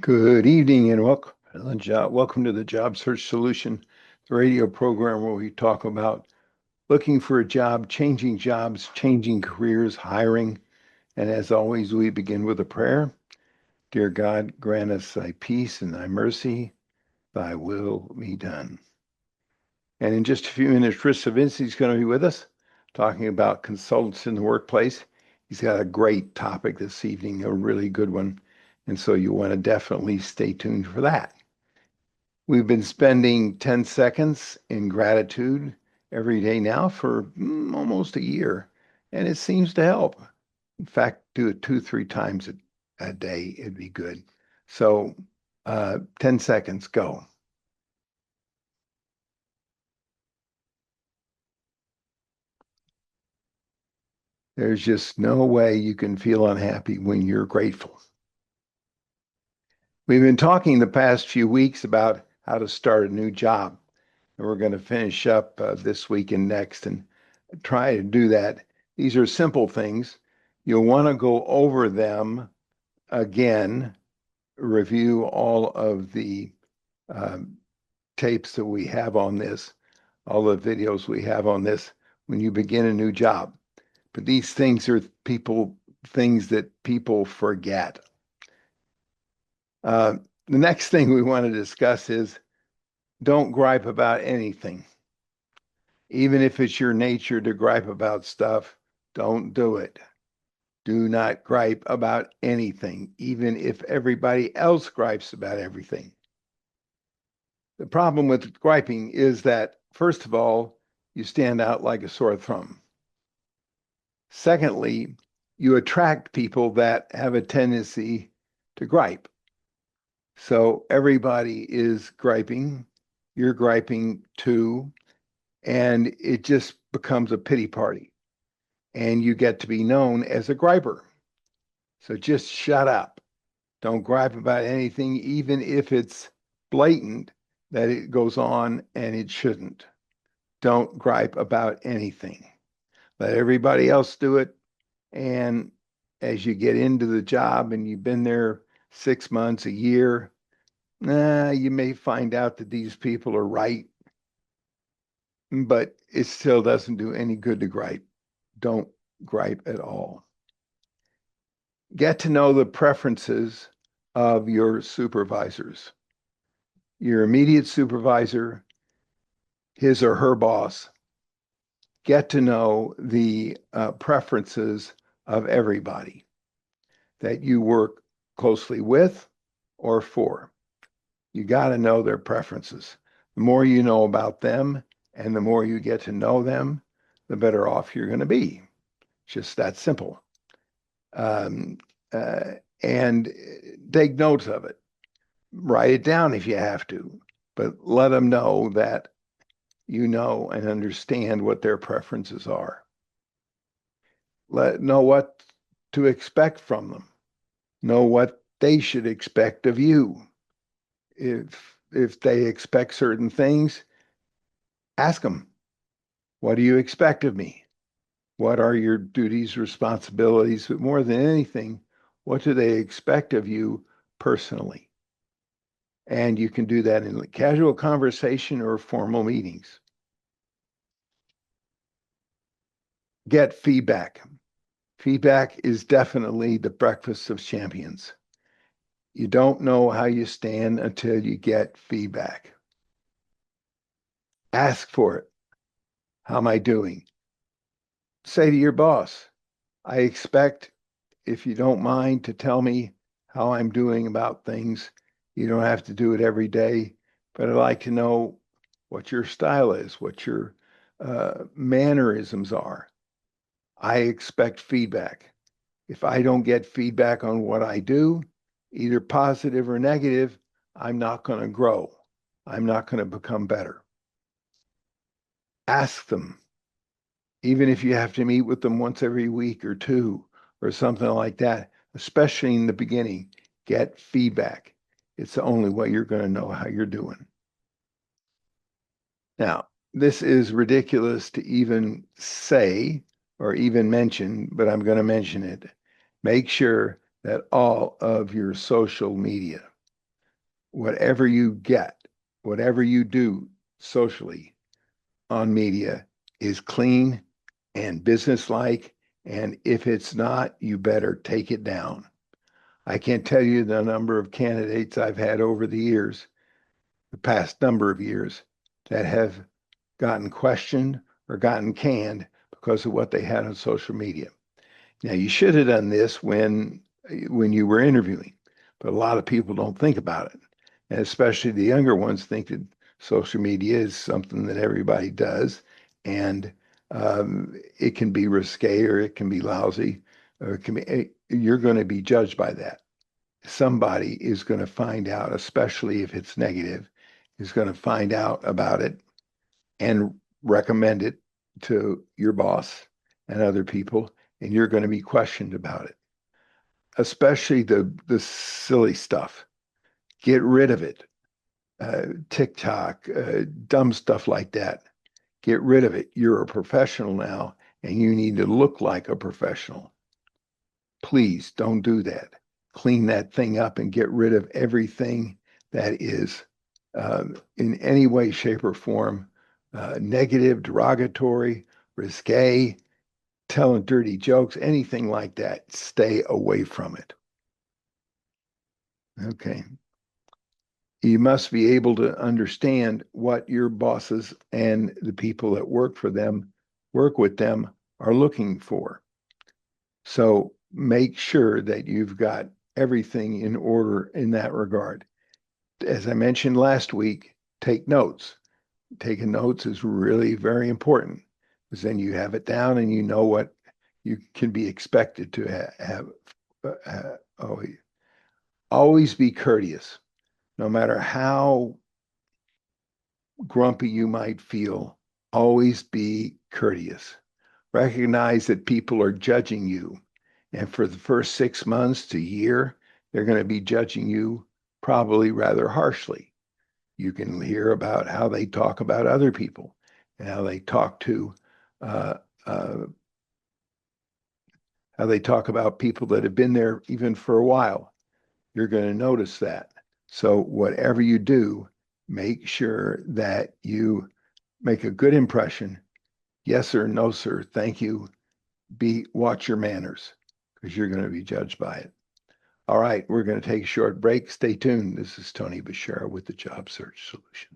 Good evening and welcome to the Job Search Solution, the radio program where we talk about looking for a job, changing jobs, changing careers, hiring. And as always, we begin with a prayer. Dear God, grant us thy peace and thy mercy, thy will be done. And in just a few minutes, Chris Savinci is going to be with us talking about consultants in the workplace. He's got a great topic this evening, a really good one. And so you want to definitely stay tuned for that. We've been spending 10 seconds in gratitude every day now for almost a year, and it seems to help. In fact, do it 2, 3 times a day, it'd be good. So 10 seconds, go. There's just no way you can feel unhappy when you're grateful. We've been talking the past few weeks about how to start a new job, and we're going to finish up this week and next and try to do that. These are simple things. You'll want to go over them again, review all of the um, tapes that we have on this, all the videos we have on this when you begin a new job. But these things are things that people forget. Uh, the next thing we want to discuss is don't gripe about anything. Even if it's your nature to gripe about stuff, don't do it. Do not gripe about anything, even if everybody else gripes about everything. The problem with griping is that, first of all, you stand out like a sore thumb. Secondly, you attract people that have a tendency to gripe. So everybody is griping, you're griping too, and it just becomes a pity party. And you get to be known as a griper. So just shut up. Don't gripe about anything, even if it's blatant that it goes on and it shouldn't. Don't gripe about anything. Let everybody else do it. And as you get into the job and you've been there 6 months, a year, you may find out that these people are right, but it still doesn't do any good to gripe. Don't gripe at all. Get to know the preferences of your supervisors. Your immediate supervisor, his or her boss. Get to know the preferences of everybody that you work closely with or for. You got to know their preferences. The more you know about them and the more you get to know them, the better off you're going to be. Just that simple. Um, uh, and take notes of it. Write it down if you have to, but let them know that you know and understand what their preferences are. Know what to expect from them. Know what they should expect of you. If they expect certain things, ask them, what do you expect of me? What are your duties, responsibilities? But more than anything, what do they expect of you personally? And you can do that in casual conversation or formal meetings. Get feedback. Feedback is definitely the breakfast of champions. You don't know how you stand until you get feedback. Ask for it. How am I doing? Say to your boss, I expect, if you don't mind, to tell me how I'm doing about things. You don't have to do it every day, but I'd like to know what your style is, what your mannerisms are. I expect feedback. If I don't get feedback on what I do, either positive or negative, I'm not going to grow. I'm not going to become better. Ask them, even if you have to meet with them once every week or two or something like that, especially in the beginning, get feedback. It's the only way you're going to know how you're doing. Now, this is ridiculous to even say or even mention, but I'm going to mention it. Make sure that all of your social media, whatever you get, whatever you do socially on media is clean and businesslike. And if it's not, you better take it down. I can't tell you the number of candidates I've had over the years, the past number of years, that have gotten questioned or gotten canned because of what they had on social media. Now, you should have done this when you were interviewing, but a lot of people don't think about it. And especially the younger ones think that social media is something that everybody does, and it can be risque or it can be lousy, or it can be, you're going to be judged by that. Somebody is going to find out, especially if it's negative, is going to find out about it and recommend it to your boss and other people, and you're going to be questioned about it, especially the silly stuff. Get rid of it. TikTok, dumb stuff like that. Get rid of it. You're a professional now, and you need to look like a professional. Please don't do that. Clean that thing up and get rid of everything that is in any way, shape, or form negative, derogatory, risque, telling dirty jokes, anything like that. Stay away from it. Okay. You must be able to understand what your bosses and the people that work for them, work with them, are looking for. So make sure that you've got everything in order in that regard. As I mentioned last week, take notes. Taking notes is really very important because then you have it down and you know what you can be expected to have. Always be courteous, no matter how grumpy you might feel. Always be courteous. Recognize that people are judging you. And for the first 6 months to a year, they're going to be judging you probably rather harshly. You can hear about how they talk about other people and uh, uh, how they talk about people that have been there even for a while. You're going to notice that. So whatever you do, make sure that you make a good impression. Yes, sir. No, sir. Thank you. Watch your manners because you're going to be judged by it. All right, we're going to take a short break. Stay tuned. This is Tony Bashara with the Job Search Solution.